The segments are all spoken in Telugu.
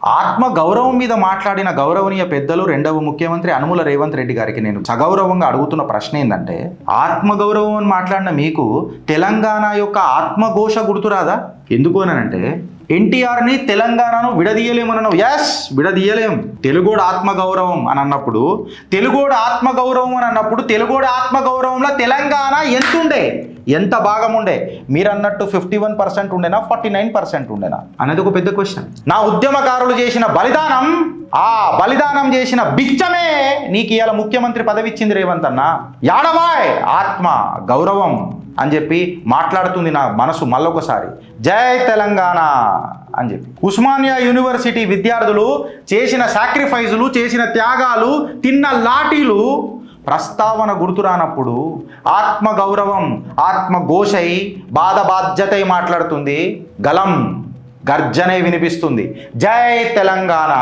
ఆత్మ గౌరవం మీద మాట్లాడిన గౌరవనీయ పెద్దలు రెండవ ముఖ్యమంత్రి యనుమల రేవంత్ రెడ్డి గారికి నేను సగౌరవంగా అడుగుతున్న ప్రశ్న ఏంటంటే, ఆత్మ గౌరవం అని మాట్లాడిన మీకు తెలంగాణ యొక్క ఆత్మఘోష గుర్తురాదా? ఎందుకు అనంటే, ఎన్టీఆర్ని తెలంగాణను విడదీయలేమనను. ఎస్, విడదీయలేం. తెలుగోడు ఆత్మగౌరవం అని అన్నప్పుడు, తెలుగోడు ఆత్మగౌరవంలో తెలంగాణ ఎంతుండే, ఎంత భాగం ఉండే? మీరు అన్నట్టు 51% ఉండేనా, 49% ఉండేనా అనేది ఒక పెద్ద క్వశ్చన్. నా ఉద్యమకారులు చేసిన బలిదానం, ఆ బలిదానం చేసిన బిచ్చమే నీకు ఇవాళ ముఖ్యమంత్రి పదవి ఇచ్చింది రేవంత్ అన్న. యాడబాయ్ ఆత్మ గౌరవం అని చెప్పి మాట్లాడుతుంది నా మనసు మళ్ళొకసారి. జై తెలంగాణ అని చెప్పి. ఉస్మానియా యూనివర్సిటీ విద్యార్థులు చేసిన సాక్రిఫైజులు, చేసిన త్యాగాలు, తిన్న లాఠీలు ప్రస్తావన గుర్తురానప్పుడు ఆత్మగౌరవం ఆత్మఘోషై బాధ బాధ్యతై మాట్లాడుతుంది. గలం గర్జనే వినిపిస్తుంది. జై తెలంగాణ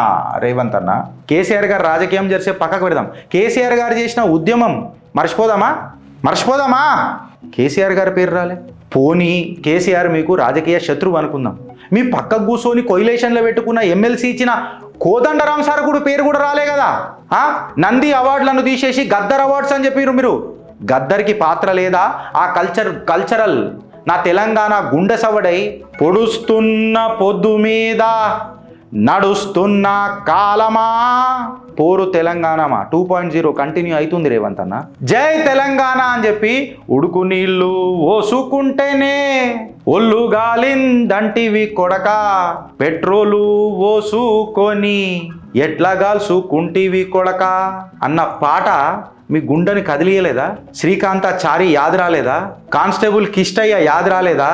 రేవంత్ అన్న. కేసీఆర్ గారు రాజకీయం చేసే పక్కకు పెడదాం. కేసీఆర్ గారు చేసిన ఉద్యమం మర్చిపోదామా? కేసీఆర్ గారి పేరు రాలే. పోనీ కేసీఆర్ మీకు రాజకీయ శత్రువు అనుకుందాం. మీ పక్కకు కూర్చొని కొయిలేషన్లో పెట్టుకున్న ఎమ్మెల్సీ ఇచ్చిన కోదండరాం సార్ కూడా పేరు కూడా రాలే కదా. నంది అవార్డులను తీసేసి గద్దర్ అవార్డ్స్ అని చెప్పారు మీరు. గద్దర్కి పాత్ర లేదా? ఆ కల్చరల్ నా తెలంగాణ గుండె సవడై పొడుస్తున్న పొద్దు మీద నడుస్తున్న కాలమా పోరు తెలంగాణమా 2.0 కంటిన్యూ అవుతుంది రేవంత్ అన్న. జై తెలంగాణ అని చెప్పి ఉడుకు నీళ్ళు ఓసుకుంటేనే ఒళ్ళు గాలిందంటివి కొడక, పెట్రోలు ఓసుకొని ఎట్లా గాల్సుకుంటివి కొడక అన్న పాట మీ గుండెని కదిలియలేదా? శ్రీకాంతాచారి యాద్ రాలేదా? కానిస్టేబుల్ కిష్టయ్య యాద్ రాలేదా?